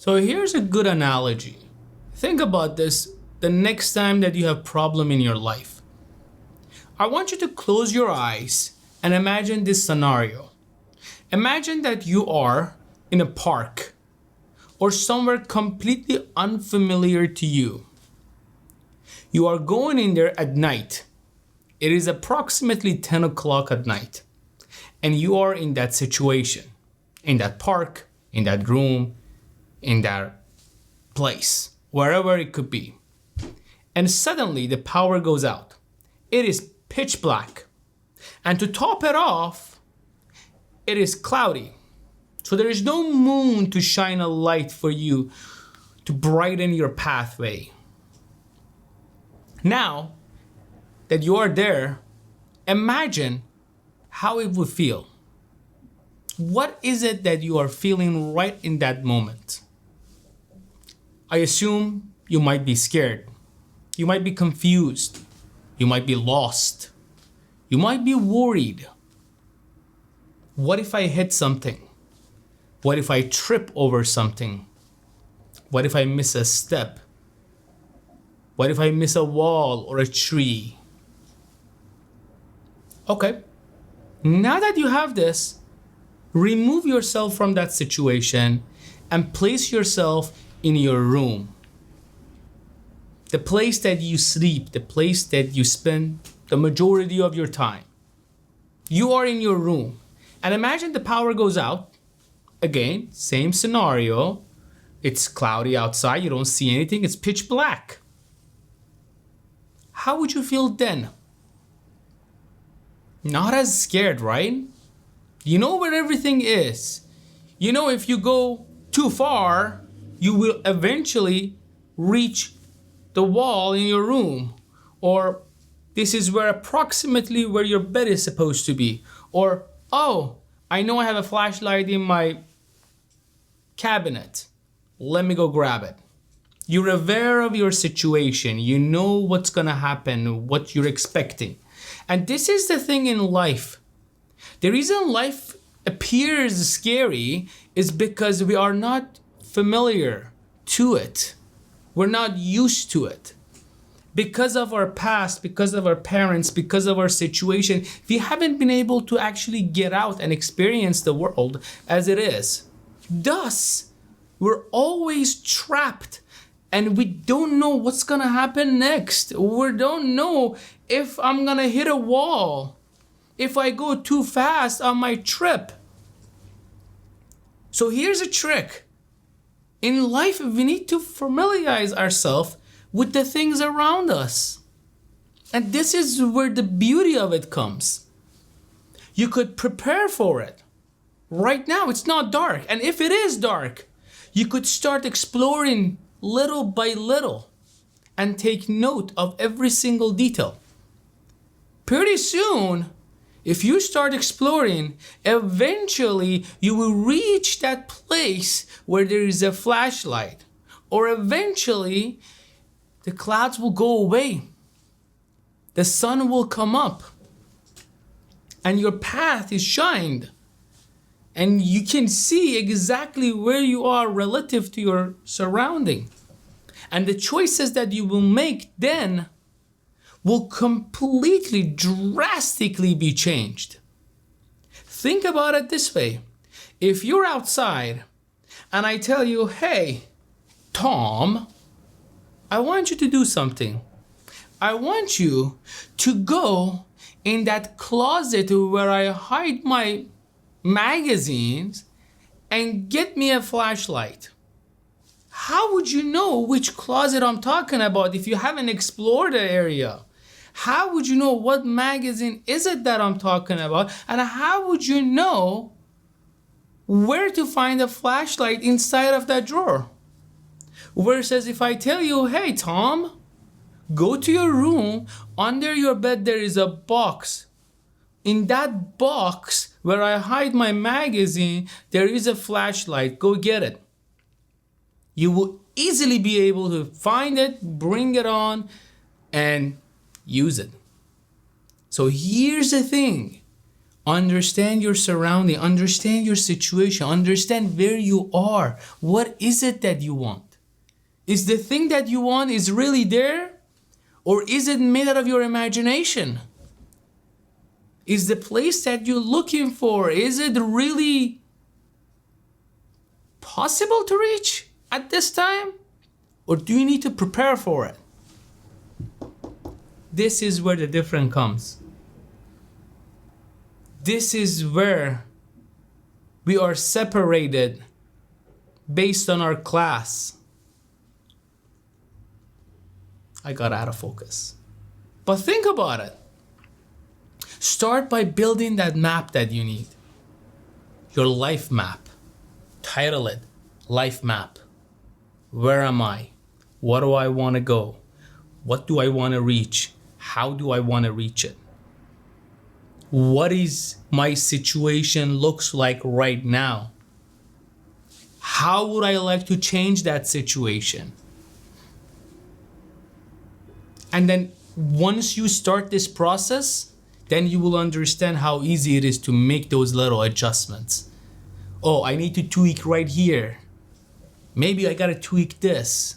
So here's a good analogy. Think about this the next time that you have problem in your life. I want you to close your eyes and imagine this scenario. Imagine that you are in a park or somewhere completely unfamiliar to you. You are going in there at night. It is approximately 10 o'clock at night. And you are in that situation, in that park, in that room, in that place, wherever it could be. And suddenly the power goes out. It is pitch black. And to top it off, it is cloudy. So there is no moon to shine a light for you to brighten your pathway. Now that you are there, imagine how it would feel. What is it that you are feeling right in that moment? I assume you might be scared. You might be confused. You might be lost. You might be worried. What if I hit something? What if I trip over something? What if I miss a step? What if I miss a wall or a tree? Okay, now that you have this, remove yourself from that situation and place yourself in your room. The place that you sleep, the place that you spend the majority of your time. You are in your room. And imagine the power goes out. Again, same scenario. It's cloudy outside, you don't see anything, it's pitch black. How would you feel then? Not as scared, right? You know where everything is. You know if you go too far, you will eventually reach the wall in your room. Or this is where approximately where your bed is supposed to be. Or, oh, I know I have a flashlight in my cabinet. Let me go grab it. You're aware of your situation. You know what's gonna happen, what you're expecting. And this is the thing in life. The reason life appears scary is because we are not familiar to it. We're not used to it. Because of our past, because of our parents, because of our situation, we haven't been able to actually get out and experience the world as it is. Thus, we're always trapped and we don't know what's gonna happen next. We don't know if I'm gonna hit a wall. If I go too fast on my trip. So here's a trick. In life, we need to familiarize ourselves with the things around us. And this is where the beauty of it comes. You could prepare for it. Right now, it's not dark. And if it is dark, you could start exploring little by little and take note of every single detail. Pretty soon, if you start exploring, eventually you will reach that place where there is a flashlight. Or eventually, the clouds will go away. The sun will come up. And your path is shined. And you can see exactly where you are relative to your surrounding. And the choices that you will make then will completely, drastically be changed. Think about it this way. If you're outside and I tell you, hey, Tom, I want you to do something. I want you to go in that closet where I hide my magazines and get me a flashlight. How would you know which closet I'm talking about if you haven't explored the area? How would you know what magazine is it that I'm talking about? And how would you know where to find a flashlight inside of that drawer? Where it says, if I tell you, hey, Tom, go to your room, under your bed there is a box. In that box where I hide my magazine, there is a flashlight. Go get it. You will easily be able to find it, bring it on, and use it. So here's the thing. Understand your surrounding, understand your situation, understand where you are. What is it that you want? Is the thing that you want is really there? Or is it made out of your imagination? Is the place that you're looking for, is it really possible to reach at this time? Or do you need to prepare for it? This is where the difference comes. This is where we are separated based on our class. I got out of focus. But think about it. Start by building that map that you need. Your life map. Title it, Life Map. Where am I? What do I want to go? What do I want to reach? How do I want to reach it? What is my situation looks like right now? How would I like to change that situation? And then once you start this process, then you will understand how easy it is to make those little adjustments. Oh, I need to tweak right here. Maybe I gotta tweak this.